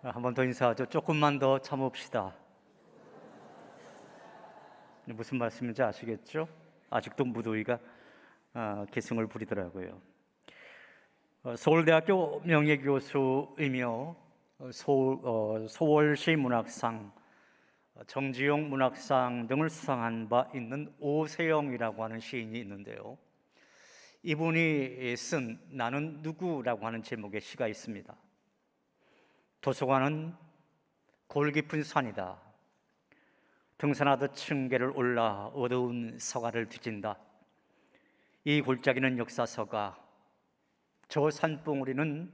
한 번 더 인사하죠. 조금만 더 참읍시다. 무슨 말씀인지 아시겠죠? 아직도 무더위가 기승을 부리더라고요. 서울대학교 명예교수이며 서울시 문학상, 정지용 문학상 등을 수상한 바 있는 오세영이라고 하는 시인이 있는데요. 이분이 쓴 나는 누구라고 하는 제목의 시가 있습니다. 도서관은 골 깊은 산이다. 등산하듯 층계를 올라 어두운 서가를 뒤진다. 이 골짜기는 역사서가, 저 산봉우리는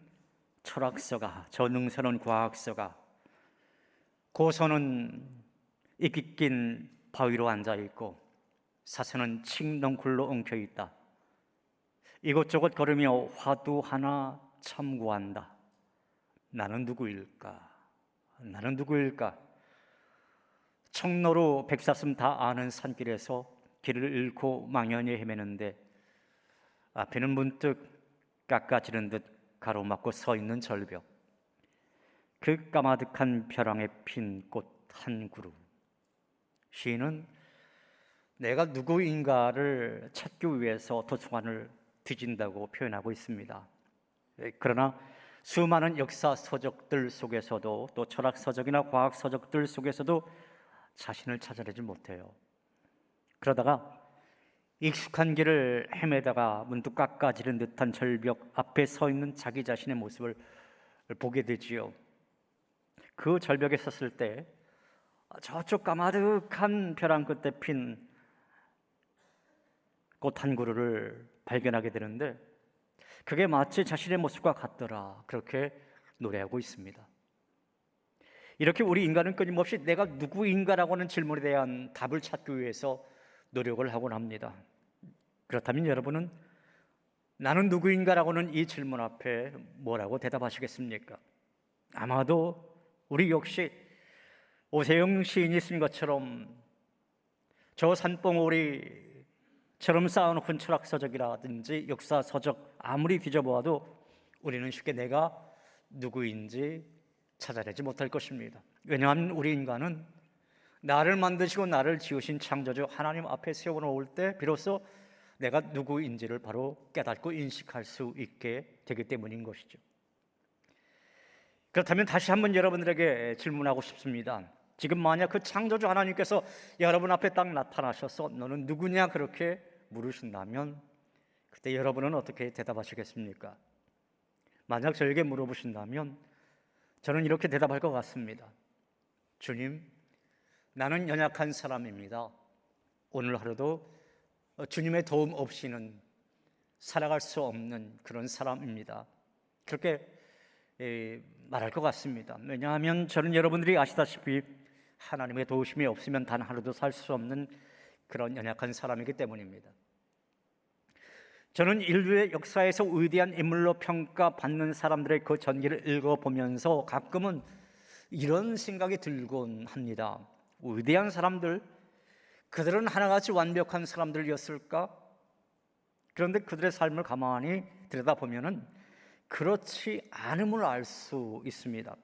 철학서가, 저 능선은 과학서가, 고선은 입기 낀 바위로 앉아있고 사선은 칡넝쿨로 엉켜있다. 이곳저곳 걸으며 화두 하나 참고한다. 나는 누구일까? 나는 누구일까? 청로로 백사슴 다 아는 산길에서 길을 잃고 망연히 헤매는데 앞에는 문득 깎아지른 듯 가로막고 서 있는 절벽, 그 까마득한 벼랑에 핀 꽃 한 그루. 시인은 내가 누구인가를 찾기 위해서 도서관을 뒤진다고 표현하고 있습니다. 그러나 수많은 역사 서적들 속에서도, 또 철학 서적이나 과학 서적들 속에서도 자신을 찾아내지 못해요. 그러다가 익숙한 길을 헤매다가 문득 깎아지른 듯한 절벽 앞에 서 있는 자기 자신의 모습을 보게 되지요. 그 절벽에 섰을 때 저쪽 까마득한 벼랑 끝에 핀 꽃 한 그루를 발견하게 되는데 그게 마치 자신의 모습과 같더라, 그렇게 노래하고 있습니다. 이렇게 우리 인간은 끊임없이 내가 누구인가라고 하는 질문에 대한 답을 찾기 위해서 노력을 하곤 합니다. 그렇다면 여러분은 나는 누구인가라고 하는 이 질문 앞에 뭐라고 대답하시겠습니까? 아마도 우리 역시 오세영 시인이 쓴 것처럼 저 산봉우리처럼 쌓아놓은 철학서적이라든지 역사서적 아무리 뒤져보아도 우리는 쉽게 내가 누구인지 찾아내지 못할 것입니다. 왜냐하면 우리 인간은 나를 만드시고 나를 지으신 창조주 하나님 앞에 세워놓을 때 비로소 내가 누구인지를 바로 깨닫고 인식할 수 있게 되기 때문인 것이죠. 그렇다면 다시 한번 여러분들에게 질문하고 싶습니다. 지금 만약 그 창조주 하나님께서 여러분 앞에 딱 나타나셔서 너는 누구냐 그렇게 물으신다면 그때 여러분은 어떻게 대답하시겠습니까? 만약 저에게 물어보신다면 저는 이렇게 대답할 것 같습니다. 주님, 나는 연약한 사람입니다. 오늘 하루도 주님의 도움 없이는 살아갈 수 없는 그런 사람입니다. 그렇게 말할 것 같습니다. 왜냐하면 저는 여러분들이 아시다시피 하나님의 도우심이 없으면 단 하루도 살 수 없는 그런 연약한 사람이기 때문입니다. 저는 인류의 역사에서 위대한 인물로 평가받는 사람들의 그 전기를 읽어보면서 가끔은 이런 생각이 들곤 합니다. 위대한 사람들, 그들은 하나같이 완벽한 사람들이었을까? 그런데 그들의 삶을 가만히 들여다보면 그렇지 않음을 알 수 있습니다.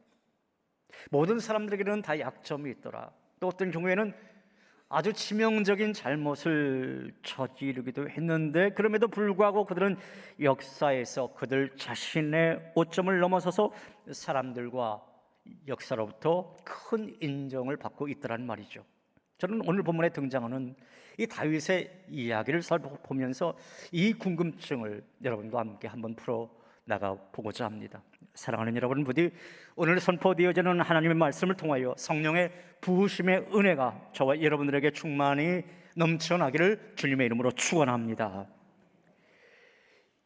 모든 사람들에게는 다 약점이 있더라. 또 어떤 경우에는 아주 치명적인 잘못을 저지르기도 했는데 그럼에도 불구하고 그들은 역사에서 그들 자신의 오점을 넘어서서 사람들과 역사로부터 큰 인정을 받고 있더란 말이죠. 저는 오늘 본문에 등장하는 이 다윗의 이야기를 살펴보면서 이 궁금증을 여러분과 함께 한번 풀어나가 보고자 합니다. 사랑하는 여러분, 부디 오늘 선포되어지는 하나님의 말씀을 통하여 성령의 부으심의 은혜가 저와 여러분들에게 충만히 넘쳐나기를 주님의 이름으로 축원합니다.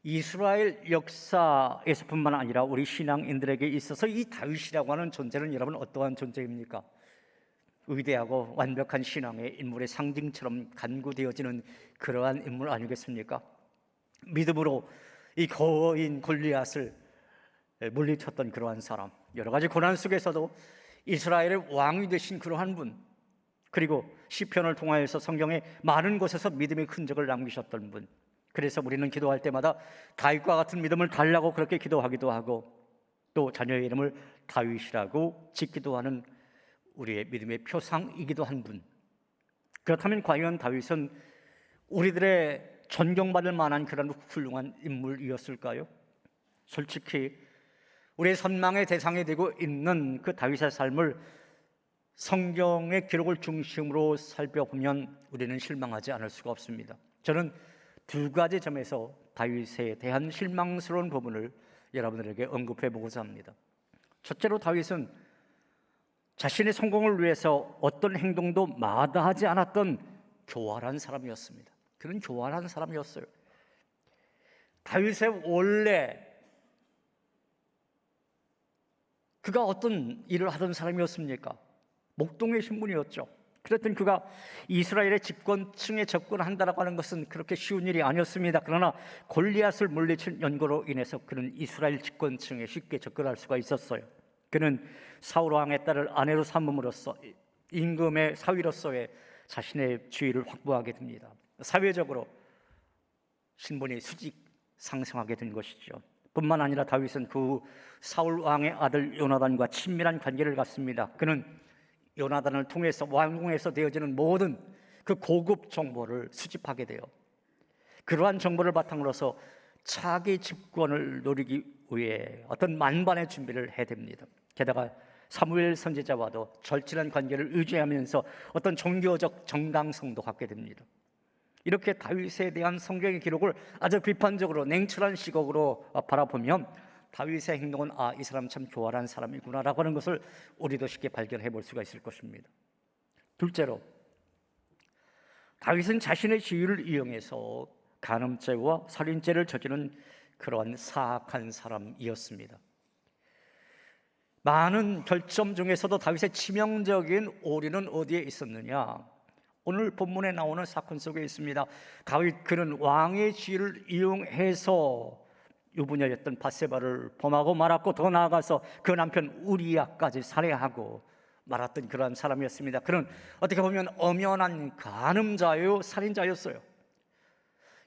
이스라엘 역사에서뿐만 아니라 우리 신앙인들에게 있어서 이 다윗이라고 하는 존재는 여러분 어떠한 존재입니까? 위대하고 완벽한 신앙의 인물의 상징처럼 간구되어지는 그러한 인물 아니겠습니까? 믿음으로 이 거인 골리앗을 물리쳤던 그러한 사람, 여러 가지 고난 속에서도 이스라엘의 왕이 되신 그러한 분, 그리고 시편을 통하여서 성경의 많은 곳에서 믿음의 흔적을 남기셨던 분. 그래서 우리는 기도할 때마다 다윗과 같은 믿음을 달라고 그렇게 기도하기도 하고, 또 자녀의 이름을 다윗이라고 짓기도 하는 우리의 믿음의 표상이기도 한 분. 그렇다면 과연 다윗은 우리들의 존경받을 만한 그런 훌륭한 인물이었을까요? 솔직히 우리의 선망의 대상이 되고 있는 그 다윗의 삶을 성경의 기록을 중심으로 살펴보면 우리는 실망하지 않을 수가 없습니다. 저는 두 가지 점에서 다윗에 대한 실망스러운 부분을 여러분들에게 언급해 보고자 합니다. 첫째로, 다윗은 자신의 성공을 위해서 어떤 행동도 마다하지 않았던 교활한 사람이었습니다. 그는 교활한 사람이었어요. 다윗의 원래 그가 어떤 일을 하던 사람이었습니까? 목동의 신분이었죠. 그랬더니 그가 이스라엘의 집권층에 접근한다라고 하는 것은 그렇게 쉬운 일이 아니었습니다. 그러나 골리앗을 물리친 연고로 인해서 그는 이스라엘 집권층에 쉽게 접근할 수가 있었어요. 그는 사울 왕의 딸을 아내로 삼음으로써 임금의 사위로서의 자신의 지위를 확보하게 됩니다. 사회적으로 신분이 수직 상승하게 된 것이죠. 뿐만 아니라 다윗은 그 사울 왕의 아들 요나단과 친밀한 관계를 갖습니다. 그는 요나단을 통해서 왕궁에서 되어지는 모든 그 고급 정보를 수집하게 돼요. 그러한 정보를 바탕으로서 차기 집권을 노리기 위해 어떤 만반의 준비를 해야 됩니다. 게다가 사무엘 선지자와도 절친한 관계를 유지하면서 어떤 종교적 정당성도 갖게 됩니다. 이렇게 다윗에 대한 성경의 기록을 아주 비판적으로 냉철한 시각으로 바라보면 다윗의 행동은 이 사람 참 교활한 사람이구나라고 하는 것을 우리도 쉽게 발견해 볼 수가 있을 것입니다. 둘째로, 다윗은 자신의 지위를 이용해서 간음죄와 살인죄를 저지른 그러한 사악한 사람이었습니다. 많은 결점 중에서도 다윗의 치명적인 오류는 어디에 있었느냐? 오늘 본문에 나오는 사건 속에 있습니다. 다윗 그는 왕의 지위를 이용해서 유부녀였던 바세바를 범하고 말았고, 더 나아가서 그 남편 우리야까지 살해하고 말았던 그러한 사람이었습니다. 그는 어떻게 보면 엄연한 간음자요, 살인자였어요.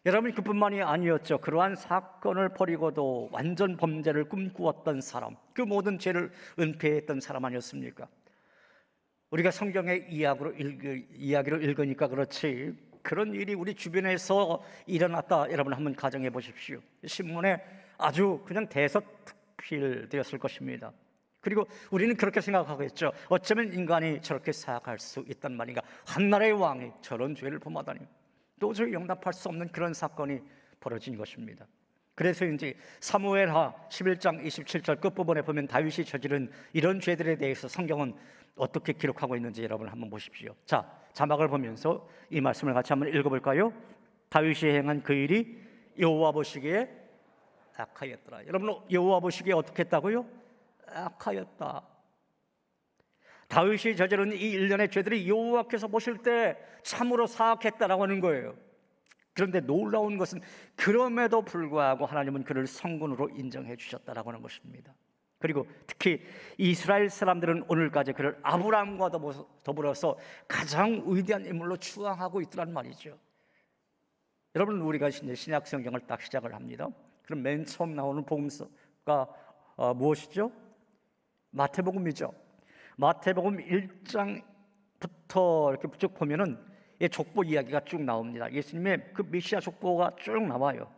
여러분, 그뿐만이 아니었죠. 그러한 사건을 벌이고도 완전 범죄를 꿈꾸었던 사람, 그 모든 죄를 은폐했던 사람 아니었습니까? 우리가 성경의 이야기로 읽으니까 그렇지, 그런 일이 우리 주변에서 일어났다 여러분 한번 가정해 보십시오. 신문에 아주 그냥 대서특필되었을 것입니다. 그리고 우리는 그렇게 생각하겠죠. 어쩌면 인간이 저렇게 사악할 수 있단 말인가? 한 나라의 왕이 저런 죄를 범하다니 도저히 용납할 수 없는 그런 사건이 벌어진 것입니다. 그래서인지 사무엘하 11장 27절 끝부분에 보면 다윗이 저지른 이런 죄들에 대해서 성경은 어떻게 기록하고 있는지 여러분 한번 보십시오. 자, 자막을 보면서 이 말씀을 같이 한번 읽어볼까요? 다윗이 행한 그 일이 여호와 보시기에 악하였더라. 여러분, 여호와 보시기에 어떻게 했다고요? 악하였다. 다윗이 저지른 이 일련의 죄들이 여호와께서 보실 때 참으로 사악했다라고 하는 거예요. 그런데 놀라운 것은 그럼에도 불구하고 하나님은 그를 성군으로 인정해 주셨다라고 하는 것입니다. 그리고 특히 이스라엘 사람들은 오늘까지 그를 아브라함과 더불어서 가장 위대한 인물로 추앙하고 있더란 말이죠. 여러분, 우리가 이제 신약 성경을 딱 시작을 합니다. 그럼 맨 처음 나오는 복음서가 무엇이죠? 마태복음이죠. 마태복음 1장부터 이렇게 쭉 보면은 족보 이야기가 쭉 나옵니다. 예수님의 그 메시아 족보가 쭉 나와요.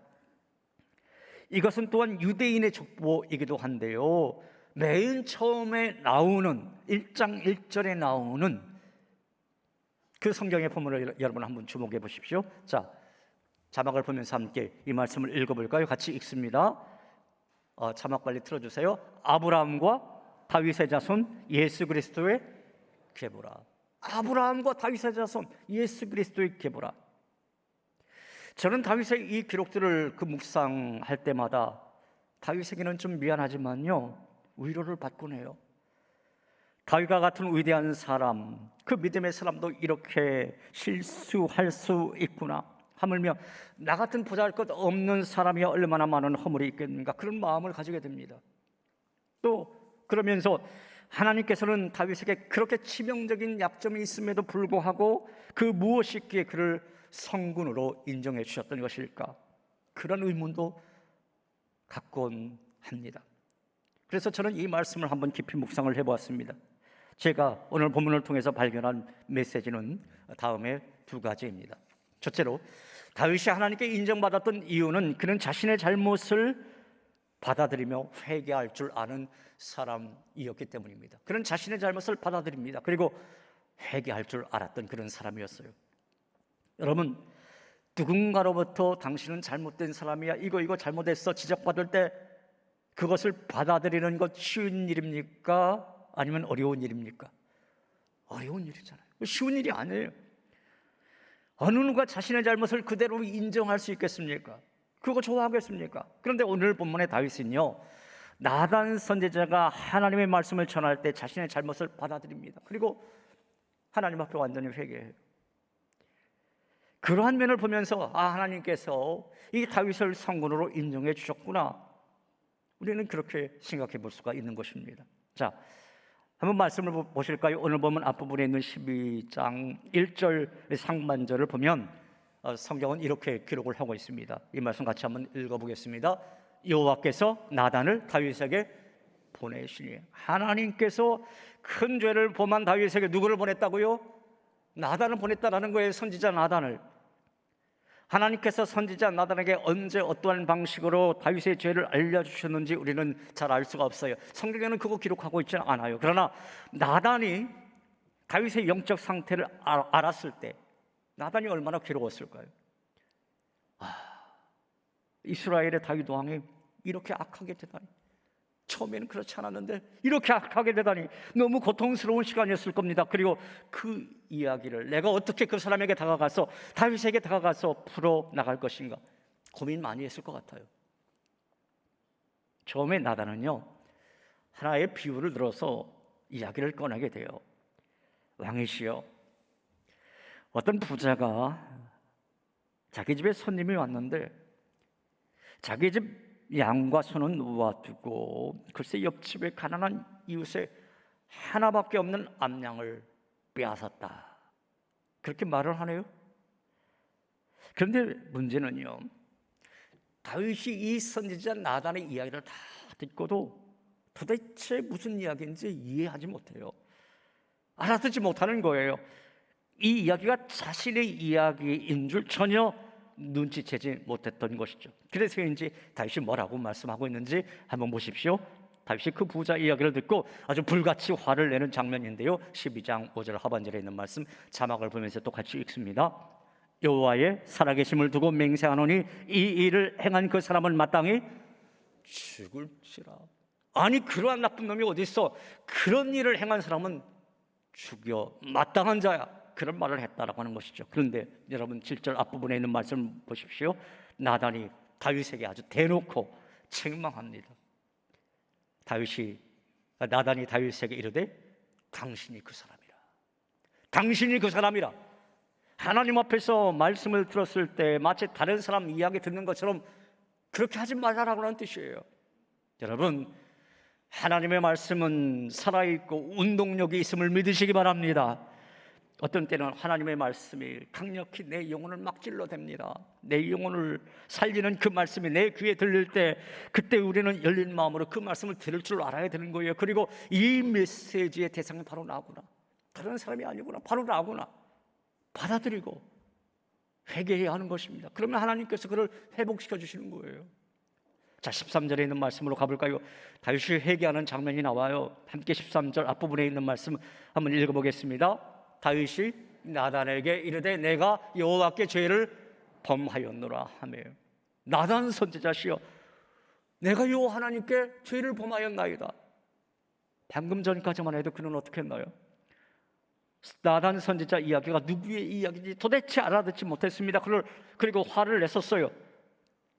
이것은 또한 유대인의 족보이기도 한데요, 맨 처음에 나오는 1장 1절에 나오는 그 성경의 본문을 여러분 한번 주목해 보십시오. 자, 자막을 보면서 함께 이 말씀을 읽어볼까요? 같이 읽습니다. 자막 빨리 틀어주세요. 아브라함과 다윗의 자손 예수 그리스도의 계보라. 아브라함과 다윗의 자손 예수 그리스도의 계보라. 저는 다윗의 이 기록들을 묵상할 때마다 다윗에게는 좀 미안하지만요, 위로를 받곤 해요. 다윗과 같은 위대한 사람, 그 믿음의 사람도 이렇게 실수할 수 있구나, 하물며 나 같은 보잘것없는 사람이 얼마나 많은 허물이 있겠는가, 그런 마음을 가지게 됩니다. 또 그러면서 하나님께서는 다윗에게 그렇게 치명적인 약점이 있음에도 불구하고 그 무엇이기에 그를 성군으로 인정해 주셨던 것일까? 그런 의문도 갖곤 합니다. 그래서 저는 이 말씀을 한번 깊이 묵상을 해보았습니다. 제가 오늘 본문을 통해서 발견한 메시지는 다음에 두 가지입니다. 첫째로, 다윗이 하나님께 인정받았던 이유는 그는 자신의 잘못을 받아들이며 회개할 줄 아는 사람이었기 때문입니다. 그는 자신의 잘못을 받아들입니다. 그리고 회개할 줄 알았던 그런 사람이었어요. 여러분, 누군가로부터 당신은 잘못된 사람이야, 이거 잘못했어 지적받을 때 그것을 받아들이는 것 쉬운 일입니까? 아니면 어려운 일입니까? 어려운 일이잖아요. 쉬운 일이 아니에요. 어느 누가 자신의 잘못을 그대로 인정할 수 있겠습니까? 그거 좋아하겠습니까? 그런데 오늘 본문의 다윗은요, 나단 선지자가 하나님의 말씀을 전할 때 자신의 잘못을 받아들입니다. 그리고 하나님 앞에 완전히 회개해요. 그러한 면을 보면서 하나님께서 이 다윗을 성군으로 인정해 주셨구나, 우리는 그렇게 생각해 볼 수가 있는 것입니다. 자, 한번 말씀을 보실까요? 오늘 보면 앞부분에 있는 12장 1절 상반절을 보면 성경은 이렇게 기록을 하고 있습니다. 이 말씀 같이 한번 읽어보겠습니다. 여호와께서 나단을 다윗에게 보내시니, 하나님께서 큰 죄를 범한 다윗에게 누구를 보냈다고요? 나단을 보냈다라는 거예요. 선지자 나단을. 하나님께서 선지자 나단에게 언제 어떠한 방식으로 다윗의 죄를 알려주셨는지 우리는 잘 알 수가 없어요. 성경에는 그거 기록하고 있지는 않아요. 그러나 나단이 다윗의 영적 상태를 알았을 때 나단이 얼마나 괴로웠을까요? 이스라엘의 다윗 왕이 이렇게 악하게 되다니, 처음에는 그렇지 않았는데 이렇게 악하게 되다니 너무 고통스러운 시간이었을 겁니다. 그리고 그 이야기를 내가 어떻게 그 사람에게 다가가서, 다윗에게 다가가서 풀어나갈 것인가 고민 많이 했을 것 같아요. 처음에 나단은요, 하나의 비유를 들어서 이야기를 꺼내게 돼요. 왕이시여, 어떤 부자가 자기 집에 손님이 왔는데 자기 집 양과 소는 놓아두고 글쎄 옆집에 가난한 이웃에 하나밖에 없는 암양을 빼앗았다, 그렇게 말을 하네요. 그런데 문제는요, 다윗이 이 선지자 나단의 이야기를 다 듣고도 도대체 무슨 이야기인지 이해하지 못해요. 알아듣지 못하는 거예요. 이 이야기가 자신의 이야기인 줄 전혀 눈치채지 못했던 것이죠. 그래서인지 다윗이 뭐라고 말씀하고 있는지 한번 보십시오. 다윗이 그 부자 이야기를 듣고 아주 불같이 화를 내는 장면인데요, 12장 5절 하반절에 있는 말씀 자막을 보면서 또 같이 읽습니다. 여호와의 살아계심을 두고 맹세하노니 이 일을 행한 그 사람은 마땅히 죽을지라. 아니, 그러한 나쁜 놈이 어디 있어? 그런 일을 행한 사람은 죽여 마땅한 자야, 그런 말을 했다라고 하는 것이죠. 그런데 여러분 7절 앞부분에 있는 말씀을 보십시오. 나단이 다윗에게 아주 대놓고 책망합니다. 나단이 다윗에게 이르되 당신이 그 사람이라. 당신이 그 사람이라. 하나님 앞에서 말씀을 들었을 때 마치 다른 사람 이야기 듣는 것처럼 그렇게 하지 말라라고 하는 뜻이에요. 여러분, 하나님의 말씀은 살아있고 운동력이 있음을 믿으시기 바랍니다. 어떤 때는 하나님의 말씀이 강력히 내 영혼을 막 찔러댑니다. 내 영혼을 살리는 그 말씀이 내 귀에 들릴 때, 그때 우리는 열린 마음으로 그 말씀을 들을 줄 알아야 되는 거예요. 그리고 이 메시지의 대상은 바로 나구나, 다른 사람이 아니구나, 바로 나구나 받아들이고 회개해야 하는 것입니다. 그러면 하나님께서 그를 회복시켜 주시는 거예요. 자, 13절에 있는 말씀으로 가볼까요? 다윗이 회개하는 장면이 나와요. 함께 13절 앞부분에 있는 말씀 한번 읽어보겠습니다. 다윗이 나단에게 이르되 내가 여호와께 죄를 범하였노라 하며, 나단 선지자시여, 내가 여호와 하나님께 죄를 범하였나이다. 방금 전까지만 해도 그는 어떻게 했나요? 나단 선지자 이야기가 누구의 이야기인지 도대체 알아듣지 못했습니다. 그리고 화를 냈었어요.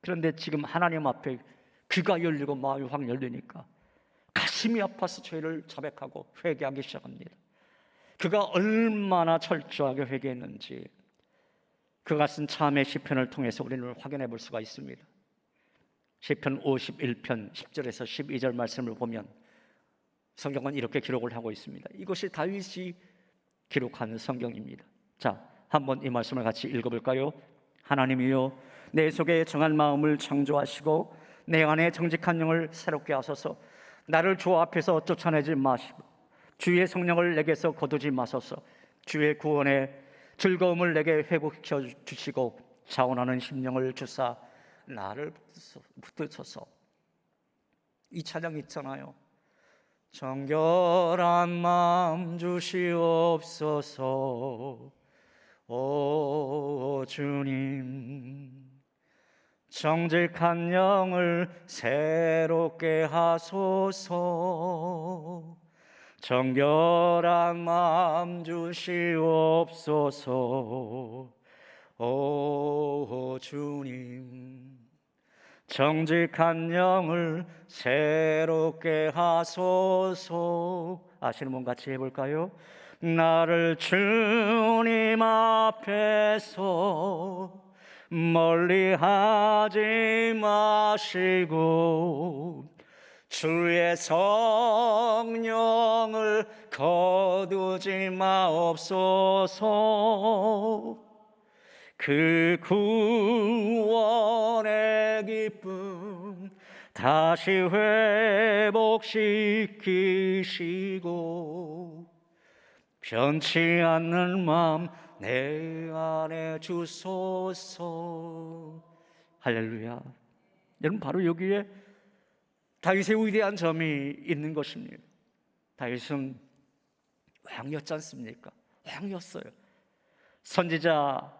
그런데 지금 하나님 앞에 귀가 열리고 마음이 확 열리니까 가슴이 아파서 죄를 자백하고 회개하기 시작합니다. 그가 얼마나 철저하게 회개했는지 그가 쓴 참의 시편을 통해서 우리는 확인해 볼 수가 있습니다. 시편 51편 10절에서 12절 말씀을 보면 성경은 이렇게 기록을 하고 있습니다. 이것이 다윗이 기록하는 성경입니다. 자, 한번 이 말씀을 같이 읽어볼까요? 하나님이여, 내 속에 정한 마음을 창조하시고 내 안에 정직한 영을 새롭게 하소서. 나를 주 앞에서 쫓아내지 마시고 주의 성령을 내게서 거두지 마소서. 주의 구원의 즐거움을 내게 회복시켜 주시고 자원하는 심령을 주사 나를 붙드소서. 이 찬양 있잖아요. 정결한 마음 주시옵소서. 오 주님, 정직한 영을 새롭게 하소서. 정결한 마음 주시옵소서. 오 주님, 정직한 영을 새롭게 하소서. 아시는 분 같이 해볼까요? 나를 주님 앞에서 멀리하지 마시고 주의 성령을 거두지 마옵소서. 그 구원의 기쁨 다시 회복시키시고 변치 않는 마음 내 안에 주소서. 할렐루야. 여러분, 바로 여기에 다윗의 위대한 점이 있는 것입니다. 다윗은 왕이었지 않습니까? 왕이었어요. 선지자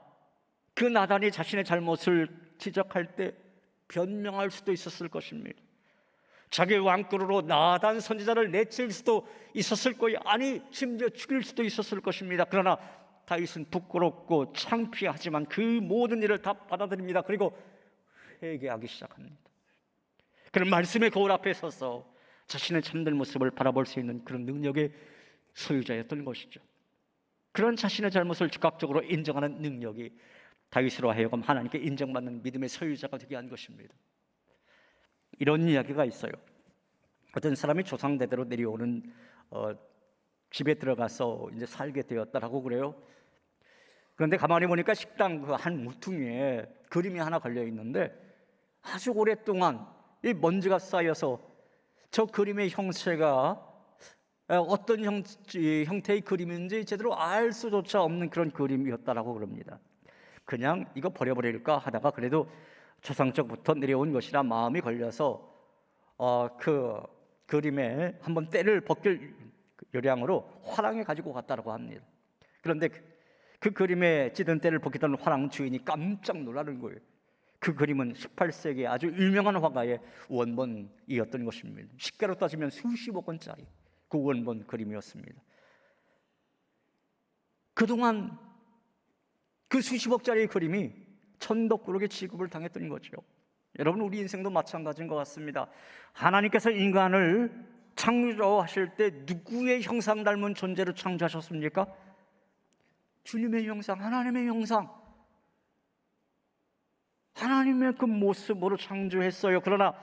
그 나단이 자신의 잘못을 지적할 때 변명할 수도 있었을 것입니다. 자기 왕꾸러로 나단 선지자를 내칠 수도 있었을 거예요. 아니, 심지어 죽일 수도 있었을 것입니다. 그러나 다윗은 부끄럽고 창피하지만 그 모든 일을 다 받아들입니다. 그리고 회개하기 시작합니다. 그런 말씀의 거울 앞에 서서 자신의 참된 모습을 바라볼 수 있는 그런 능력의 소유자였던 것이죠. 그런 자신의 잘못을 즉각적으로 인정하는 능력이 다윗으로 하여금 하나님께 인정받는 믿음의 소유자가 되게 한 것입니다. 이런 이야기가 있어요. 어떤 사람이 조상대대로 내려오는 집에 들어가서 이제 살게 되었다라고 그래요. 그런데 가만히 보니까 식당 그 한 무퉁이에 그림이 하나 걸려 있는데 아주 오랫동안 이 먼지가 쌓여서 저 그림의 형체가 어떤 형태의 그림인지 제대로 알 수조차 없는 그런 그림이었다라고 그럽니다. 그냥 이거 버려버릴까 하다가 그래도 조상적부터 내려온 것이라 마음이 걸려서 그 그림에 한번 때를 벗길 요량으로 화랑에 가지고 갔다라고 합니다. 그런데 그 그림에 찌든 때를 벗기던 화랑 주인이 깜짝 놀라는 거예요. 그 그림은 18세기의 아주 유명한 화가의 원본이었던 것입니다. 시가로 따지면 수십억 원짜리 그 원본 그림이었습니다. 그동안 그 수십억짜리 그림이 천덕꾸러기 취급을 당했던 거죠. 여러분, 우리 인생도 마찬가지인 것 같습니다. 하나님께서 인간을 창조하실 때 누구의 형상 닮은 존재로 창조하셨습니까? 주님의 형상, 하나님의 형상, 하나님의 그 모습으로 창조했어요. 그러나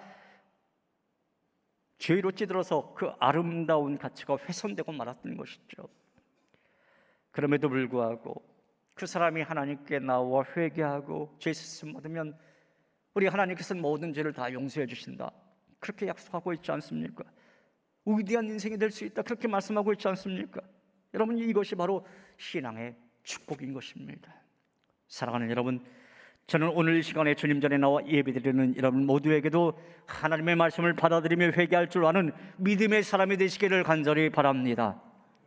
죄로 찌들어서 그 아름다운 가치가 훼손되고 말았던 것이죠. 그럼에도 불구하고 그 사람이 하나님께 나와 회개하고 죄 씻음 받으면 우리 하나님께서는 모든 죄를 다 용서해 주신다, 그렇게 약속하고 있지 않습니까? 위대한 인생이 될 수 있다, 그렇게 말씀하고 있지 않습니까? 여러분, 이것이 바로 신앙의 축복인 것입니다. 사랑하는 여러분, 저는 오늘 이 시간에 주님 전에 나와 예배드리는 여러분 모두에게도 하나님의 말씀을 받아들이며 회개할 줄 아는 믿음의 사람이 되시기를 간절히 바랍니다.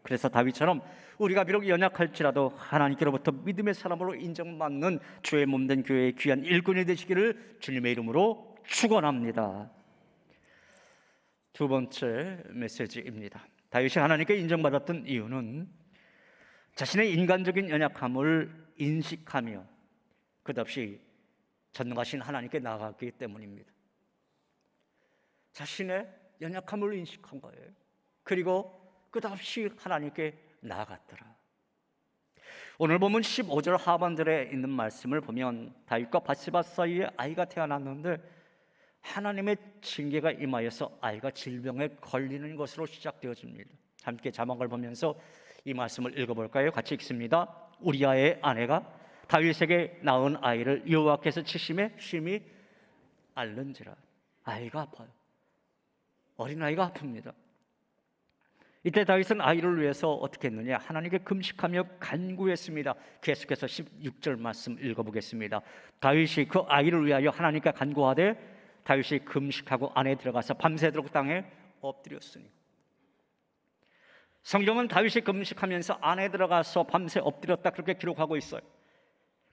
그래서 다윗처럼 우리가 비록 연약할지라도 하나님께로부터 믿음의 사람으로 인정받는 주의 몸된 교회의 귀한 일꾼이 되시기를 주님의 이름으로 축원합니다. 두 번째 메시지입니다. 다윗이 하나님께 인정받았던 이유는 자신의 인간적인 연약함을 인식하며 끝없이 전능하신 하나님께 나아갔기 때문입니다. 자신의 연약함을 인식한 거예요. 그리고 끝없이 하나님께 나아갔더라. 오늘 보면 15절 하반절에 있는 말씀을 보면 다윗과 바세바 사이에 아이가 태어났는데 하나님의 징계가 임하여서 아이가 질병에 걸리는 것으로 시작되어집니다. 함께 자막을 보면서 이 말씀을 읽어볼까요? 같이 읽습니다. 우리아의 아내가 다윗에게 낳은 아이를 여호와께서 치심에 심히 앓는지라. 아이가 아파요. 어린아이가 아픕니다. 이때 다윗은 아이를 위해서 어떻게 했느냐? 하나님께 금식하며 간구했습니다. 계속해서 16절 말씀 읽어보겠습니다. 다윗이 그 아이를 위하여 하나님께 간구하되 다윗이 금식하고 안에 들어가서 밤새도록 땅에 엎드렸으니. 성경은 다윗이 금식하면서 안에 들어가서 밤새 엎드렸다 그렇게 기록하고 있어요.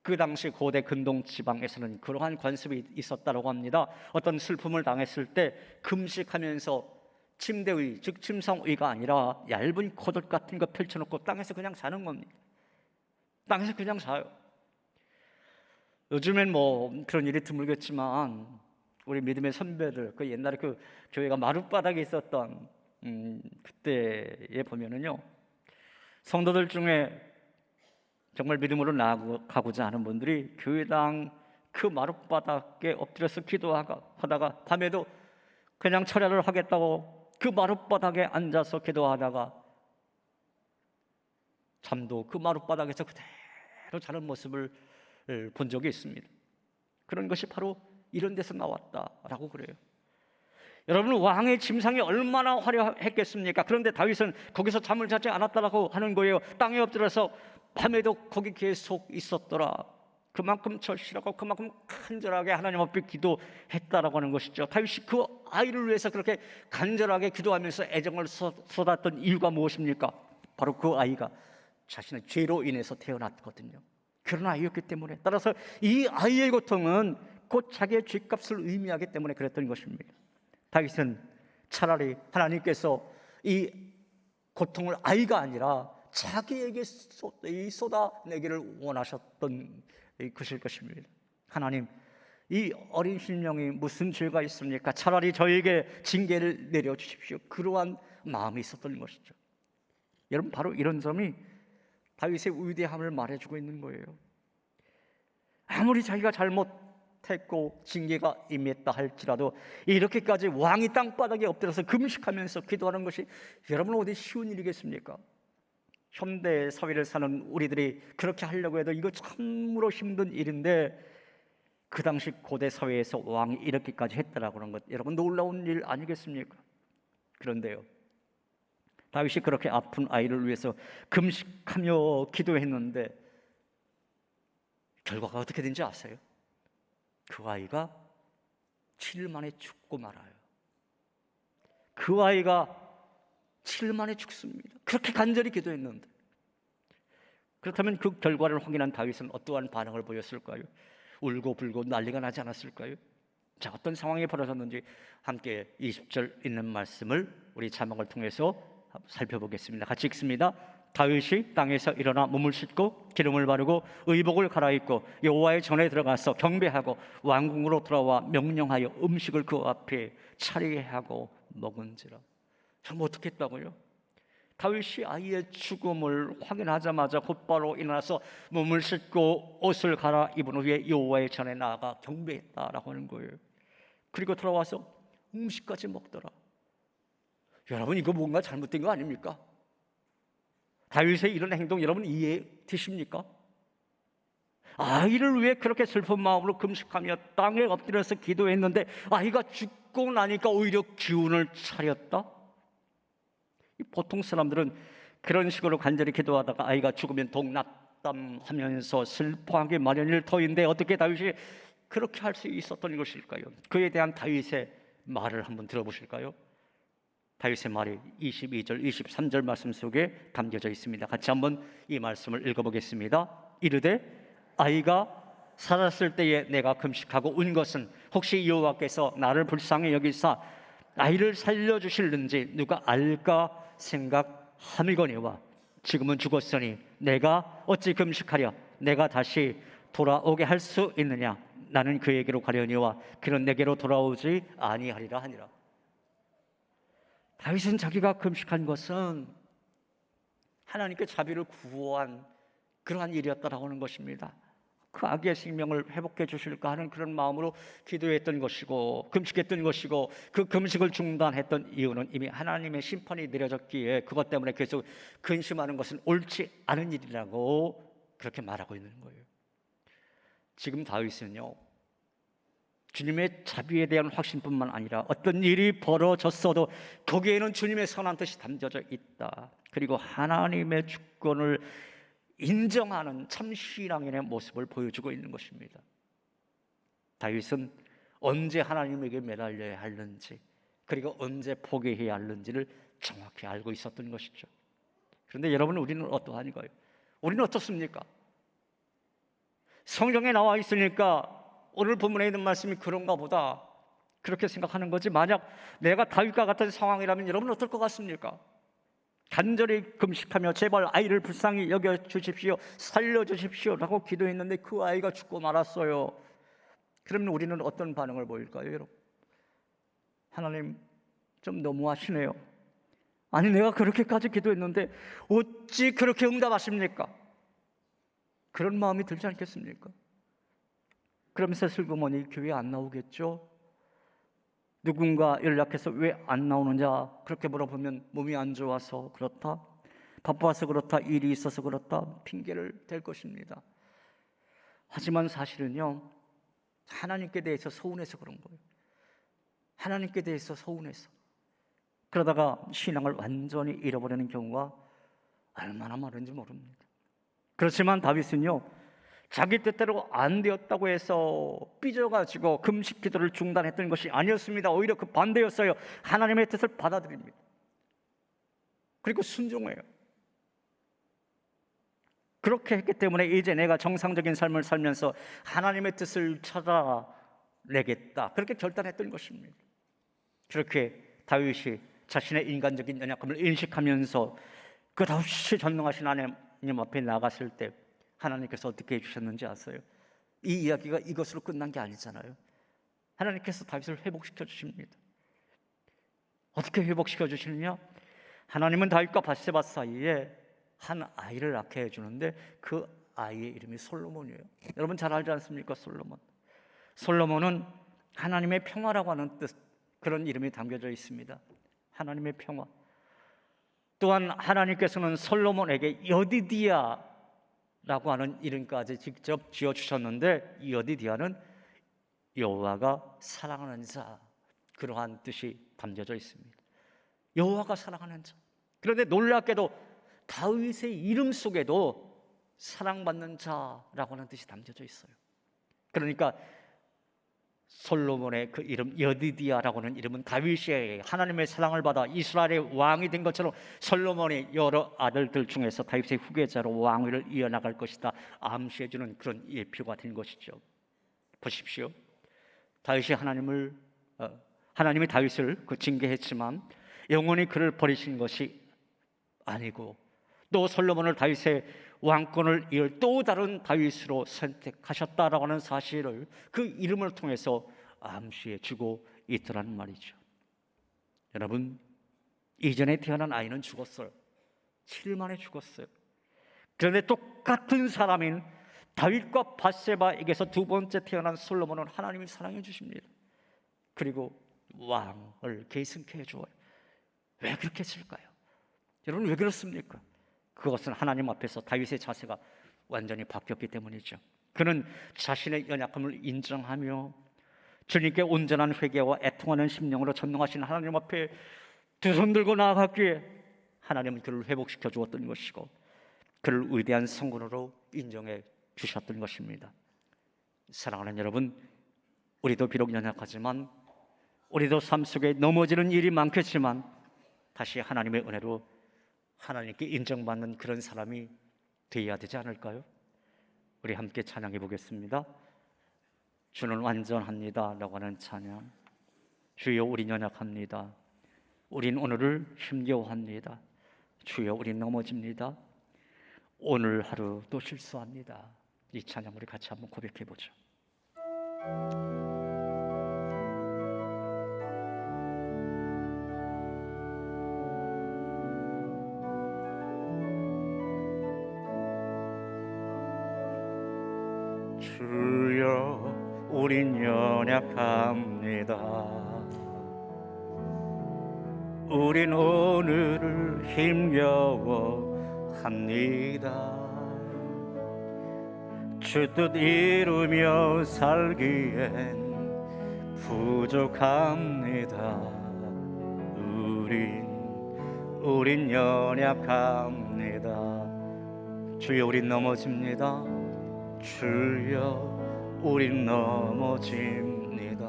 그 당시 고대 근동 지방에서는 그러한 관습이 있었다고 합니다. 어떤 슬픔을 당했을 때 금식하면서 침대 위, 즉 침상 위가 아니라 얇은 코돌 같은 거 펼쳐놓고 땅에서 그냥 자는 겁니다. 땅에서 그냥 자요. 요즘엔 뭐 그런 일이 드물겠지만 우리 믿음의 선배들, 그 옛날에 그 교회가 마룻바닥에 있었던 그때에 보면은요, 성도들 중에 정말 믿음으로 나아가고자 하는 분들이 교회당 그 마룻바닥에 엎드려서 기도하다가 밤에도 그냥 철야를 하겠다고 그 마룻바닥에 앉아서 기도하다가 잠도 그 마룻바닥에서 그대로 자는 모습을 본 적이 있습니다. 그런 것이 바로 이런 데서 나왔다라고 그래요. 여러분, 왕의 침상이 얼마나 화려했겠습니까? 그런데 다윗은 거기서 잠을 자지 않았다라고 하는 거예요. 땅에 엎드려서 밤에도 거기 계속 있었더라. 그만큼 절실하고 그만큼 간절하게 하나님 앞에 기도했다라고 하는 것이죠. 다윗이 그 아이를 위해서 그렇게 간절하게 기도하면서 애정을 쏟았던 이유가 무엇입니까? 바로 그 아이가 자신의 죄로 인해서 태어났거든요. 그런 아이였기 때문에, 따라서 이 아이의 고통은 곧 자기의 죗값을 의미하기 때문에 그랬던 것입니다. 다윗은 차라리 하나님께서 이 고통을 아이가 아니라 자기에게 쏟아내기를 원하셨던 것일 것입니다. 하나님, 이 어린 심령이 무슨 죄가 있습니까? 차라리 저에게 징계를 내려주십시오. 그러한 마음이 있었던 것이죠. 여러분, 바로 이런 점이 다윗의 위대함을 말해주고 있는 거예요. 아무리 자기가 잘못했고 징계가 임했다 할지라도 이렇게까지 왕이 땅바닥에 엎드려서 금식하면서 기도하는 것이 여러분 어디 쉬운 일이겠습니까? 현대 사회를 사는 우리들이 그렇게 하려고 해도 이거 참으로 힘든 일인데, 그 당시 고대 사회에서 왕이 이렇게까지 했다라고 하는 것, 여러분 놀라운 일 아니겠습니까? 그런데요, 다윗이 그렇게 아픈 아이를 위해서 금식하며 기도했는데 결과가 어떻게 된지 아세요? 그 아이가 7일 만에 죽고 말아요. 그 아이가 7일 만에 죽습니다. 그렇게 간절히 기도했는데. 그렇다면 그 결과를 확인한 다윗은 어떠한 반응을 보였을까요? 울고 불고 난리가 나지 않았을까요? 자, 어떤 상황이 벌어졌는지 함께 20절 있는 말씀을 우리 자막을 통해서 살펴보겠습니다. 같이 읽습니다. 다윗이 땅에서 일어나 몸을 씻고 기름을 바르고 의복을 갈아입고 여호와의 전에 들어가서 경배하고 왕궁으로 돌아와 명령하여 음식을 그 앞에 차리게 하고 먹은지라. 참 어떻게 했다고요? 다윗이 아이의 죽음을 확인하자마자 곧바로 일어나서 몸을 씻고 옷을 갈아입은 후에 여호와의 전에 나아가 경배했다라고 하는 거예요. 그리고 돌아와서 음식까지 먹더라. 여러분, 이거 뭔가 잘못된 거 아닙니까? 다윗의 이런 행동 여러분 이해되십니까? 아이를 위해 그렇게 슬픈 마음으로 금식하며 땅에 엎드려서 기도했는데 아이가 죽고 나니까 오히려 기운을 차렸다? 보통 사람들은 그런 식으로 간절히 기도하다가 아이가 죽으면 독납담하면서 슬퍼하기 마련일 터인데 어떻게 다윗이 그렇게 할 수 있었던 것일까요? 그에 대한 다윗의 말을 한번 들어보실까요? 다윗의 말이 22절, 23절 말씀 속에 담겨져 있습니다. 같이 한번 이 말씀을 읽어보겠습니다. 이르되 아이가 살았을 때에 내가 금식하고 운 것은 혹시 여호와께서 나를 불쌍히 여기사 아이를 살려주실는지 누가 알까 생각함이거니와 지금은 죽었으니 내가 어찌 금식하려 내가 다시 돌아오게 할 수 있느냐. 나는 그에게로 가려니와 그는 내게로 돌아오지 아니하리라 하니라. 다윗은 자기가 금식한 것은 하나님께 자비를 구한 그러한 일이었다라고 하는 것입니다. 그 아기의 생명을 회복해 주실까 하는 그런 마음으로 기도했던 것이고 금식했던 것이고, 그 금식을 중단했던 이유는 이미 하나님의 심판이 내려졌기에 그것 때문에 계속 근심하는 것은 옳지 않은 일이라고 그렇게 말하고 있는 거예요. 지금 다윗은요, 주님의 자비에 대한 확신뿐만 아니라 어떤 일이 벌어졌어도 거기에는 주님의 선한 뜻이 담겨져 있다, 그리고 하나님의 주권을 인정하는 참 신앙인의 모습을 보여주고 있는 것입니다. 다윗은 언제 하나님에게 매달려야 하는지, 그리고 언제 포기해야 하는지를 정확히 알고 있었던 것이죠. 그런데 여러분, 우리는 어떠한가요? 우리는 어떻습니까? 성경에 나와 있으니까 오늘 본문에 있는 말씀이 그런가 보다 그렇게 생각하는 거지, 만약 내가 다윗과 같은 상황이라면 여러분 어떨 것 같습니까? 간절히 금식하며 제발 아이를 불쌍히 여겨주십시오, 살려주십시오 라고 기도했는데 그 아이가 죽고 말았어요. 그러면 우리는 어떤 반응을 보일까요, 여러분? 하나님, 좀 너무하시네요. 아니, 내가 그렇게까지 기도했는데 어찌 그렇게 응답하십니까? 그런 마음이 들지 않겠습니까? 그러면서 슬그머니 교회 안 나오겠죠? 누군가 연락해서 왜 안 나오느냐 그렇게 물어보면 몸이 안 좋아서 그렇다, 바빠서 그렇다, 일이 있어서 그렇다 핑계를 댈 것입니다. 하지만 사실은요, 하나님께 대해서 서운해서 그런 거예요. 하나님께 대해서 서운해서 그러다가 신앙을 완전히 잃어버리는 경우가 얼마나 많은지 모릅니다. 그렇지만 다윗은요, 자기 뜻대로 안 되었다고 해서 삐져가지고 금식 기도를 중단했던 것이 아니었습니다. 오히려 그 반대였어요. 하나님의 뜻을 받아들입니다. 그리고 순종해요. 그렇게 했기 때문에 이제 내가 정상적인 삶을 살면서 하나님의 뜻을 찾아내겠다, 그렇게 결단했던 것입니다. 그렇게 다윗이 자신의 인간적인 연약함을 인식하면서 그 다윗이 전능하신 하나님 앞에 나갔을 때 하나님께서 어떻게 해주셨는지 아세요? 이 이야기가 이것으로 끝난 게 아니잖아요. 하나님께서 다윗을 회복시켜 주십니다. 어떻게 회복시켜 주시느냐? 하나님은 다윗과 밧세바 사이에 한 아이를 낳게 해주는데 그 아이의 이름이 솔로몬이에요. 여러분 잘 알지 않습니까? 솔로몬은 하나님의 평화라고 하는 뜻, 그런 이름이 담겨져 있습니다. 하나님의 평화. 또한 하나님께서는 솔로몬에게 여디디아라고 하는 이름까지 직접 지어주셨는데, 이 여디디아는 여호와가 사랑하는 자, 그러한 뜻이 담겨져 있습니다. 여호와가 사랑하는 자. 그런데 놀랍게도 다윗의 이름 속에도 사랑받는 자라고 하는 뜻이 담겨져 있어요. 그러니까 솔로몬의 그 이름 여디디아라고 하는 이름은 다윗이 하나님의 사랑을 받아 이스라엘의 왕이 된 것처럼 솔로몬의 여러 아들들 중에서 다윗의 후계자로 왕위를 이어나갈 것이다 암시해주는 그런 예표가 된 것이죠. 보십시오. 다윗이 하나님이 다윗을 징계했지만 영원히 그를 버리신 것이 아니고, 또 솔로몬을 다윗의 왕권을 이을 또 다른 다윗으로 선택하셨다라고 하는 사실을 그 이름을 통해서 암시해 주고 있더라는 말이죠. 여러분, 이전에 태어난 아이는 죽었어요. 7일 만에 죽었어요. 그런데 똑같은 사람인 다윗과 밧세바에게서 두 번째 태어난 솔로몬은 하나님이 사랑해 주십니다. 그리고 왕을 계승케 해줘요. 왜 그렇게 했을까요? 여러분, 왜 그렇습니까? 그것은 하나님 앞에서 다윗의 자세가 완전히 바뀌었기 때문이죠. 그는 자신의 연약함을 인정하며 주님께 온전한 회개와 애통하는 심령으로 전능하신 하나님 앞에 두 손 들고 나아갔기에 하나님은 그를 회복시켜 주었던 것이고, 그를 위대한 성군으로 인정해 주셨던 것입니다. 사랑하는 여러분, 우리도 비록 연약하지만, 우리도 삶 속에 넘어지는 일이 많겠지만 다시 하나님의 은혜로 하나님께 인정받는 그런 사람이 되어야 되지 않을까요? 우리 함께 찬양해 보겠습니다. 주는 완전합니다 라고 하는 찬양. 주여, 우린 연약합니다. 우린 오늘을 힘겨워합니다. 주여, 우린 넘어집니다. 오늘 하루 또 실수합니다. 이 찬양 우리 같이 한번 고백해 보죠. 주여 우린 연약합니다. 우린 오늘을 힘겨워합니다. 주 뜻 이루며 살기엔 부족합니다. 우린 연약합니다. 주여 우린 넘어집니다. 주여 우린 넘어집니다.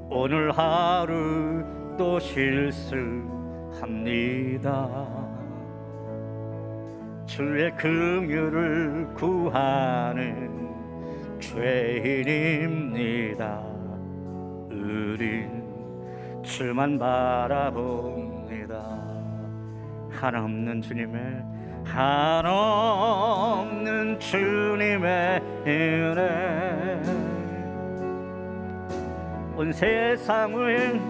오늘 하루 또 실수합니다. 주의 긍휼을 구하는 죄인입니다. 우린 주만 바라봅니다. 한없는 주님의 은혜 온 세상을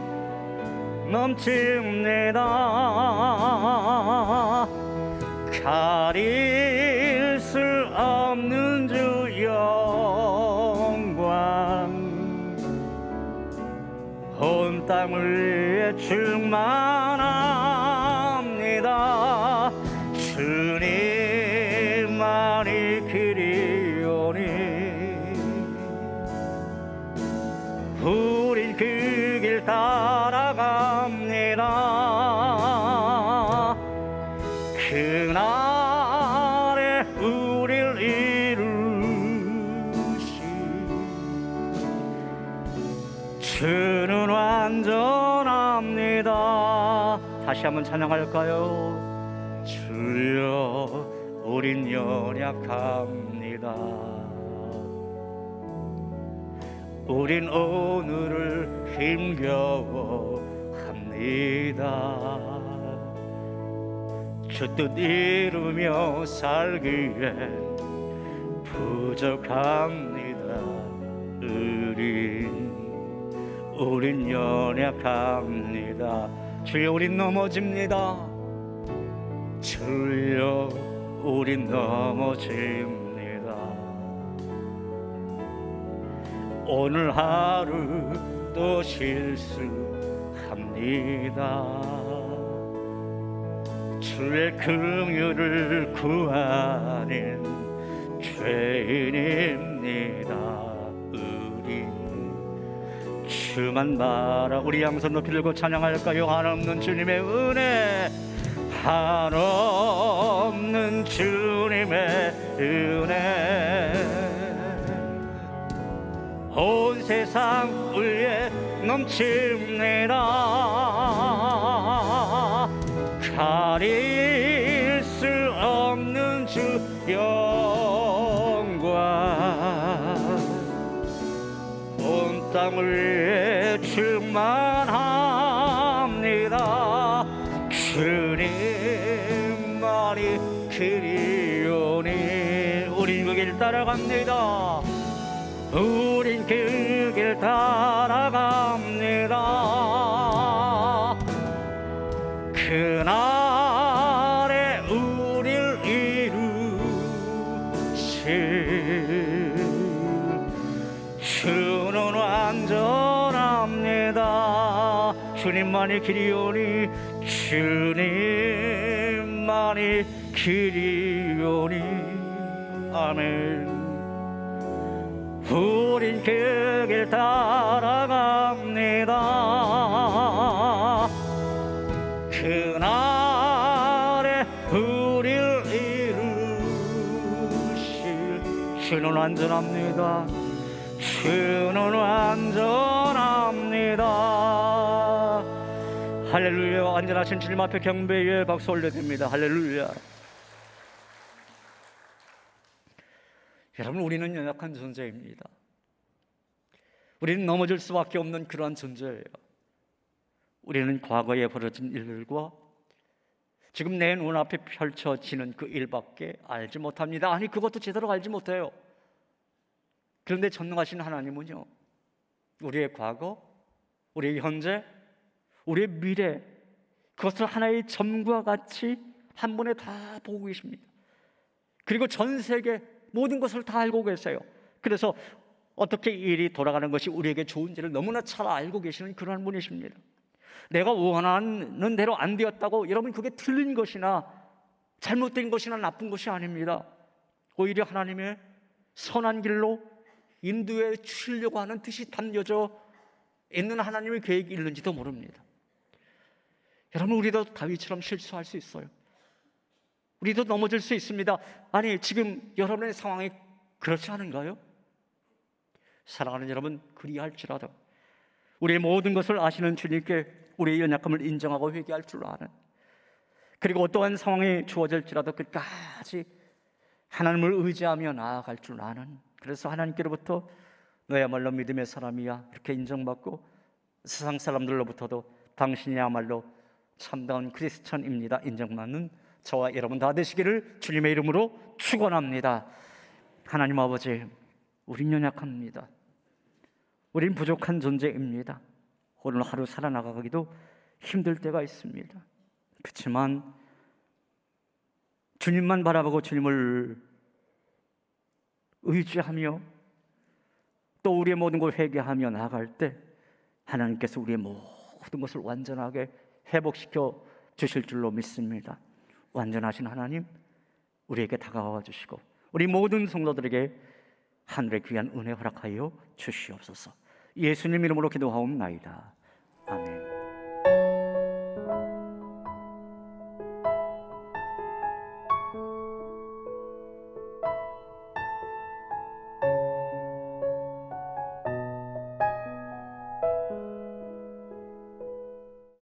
넘칩니다. 가릴 수 없는 주 영광 온 땅을 충만합니다. 주님만이 길이오니 우린 그 길 따라갑니다. 그날에 우릴 이루시 주는 완전합니다. 다시 한번 찬양할까요? 주여 우린 연약합니다. 우린 오늘을 힘겨워합니다. 주 뜻 이루며 살기엔 부족합니다. 우린 연약합니다. 주여 우린 넘어집니다. 주여 우린 넘어집니다. 오늘 하루 또 실수합니다. 주의 긍휼을 구하는 죄인입니다. 우린 주만 바라. 우리 양손 높이 들고 찬양할까요? 한없는 주님의 은혜, 한없는 주님의 은혜 온 세상 위에 넘칩니다. 가릴 수 없는 주 영광 온 땅을 위해 충만합니다. 주님만이 길이오니 우린 그 길 따라갑니다. 우린 그 길 따라갑니다. 그날에 우릴 이루실 주는 완전합니다. 주님만이 길이오니 주님만이 길이오니 아멘. 우린 그 길 따라갑니다. 그날에 우릴 이루실 주는 완전합니다. 주는 완전합니다. 할렐루야. 완전하신 주님 앞에 경배의 박수 올려드립니다. 할렐루야. 여러분, 우리는 연약한 존재입니다. 우리는 넘어질 수밖에 없는 그러한 존재예요. 우리는 과거에 벌어진 일들과 지금 내 눈앞에 펼쳐지는 그 일밖에 알지 못합니다. 아니, 그것도 제대로 알지 못해요. 그런데 전능하신 하나님은요, 우리의 과거, 우리의 현재, 우리의 미래, 그것을 하나의 점과 같이 한 번에 다 보고 계십니다. 그리고 전 세계 모든 것을 다 알고 계세요. 그래서 어떻게 일이 돌아가는 것이 우리에게 좋은지를 너무나 잘 알고 계시는 그런 분이십니다. 내가 원하는 대로 안 되었다고 여러분 그게 틀린 것이나 잘못된 것이나 나쁜 것이 아닙니다. 오히려 하나님의 선한 길로 인도해 주시려고 하는 뜻이 담겨져 있는 하나님의 계획이 있는지도 모릅니다. 여러분, 우리도 다윗처럼 실수할 수 있어요. 우리도 넘어질 수 있습니다. 아니, 지금 여러분의 상황이 그렇지 않은가요? 사랑하는 여러분, 그리할지라도 우리의 모든 것을 아시는 주님께 우리의 연약함을 인정하고 회개할 줄 아는, 그리고 어떠한 상황이 주어질지라도 끝까지 하나님을 의지하며 나아갈 줄 아는, 그래서 하나님께로부터 너야말로 믿음의 사람이야 이렇게 인정받고 세상 사람들로부터도 당신이야말로 참다운 크리스천입니다 인정받는 저와 여러분 다 되시기를 주님의 이름으로 축원합니다. 하나님 아버지, 우린 연약합니다. 우린 부족한 존재입니다. 오늘 하루 살아나가기도 힘들 때가 있습니다. 그렇지만 주님만 바라보고 주님을 의지하며 또 우리의 모든 걸 회개하며 나아갈 때 하나님께서 우리의 모든 것을 완전하게 회복시켜 주실 줄로 믿습니다. 완전하신 하나님, 우리에게 다가와 주시고 우리 모든 성도들에게 하늘의 귀한 은혜 허락하여 주시옵소서. 예수님 이름으로 기도하옵나이다. 아멘.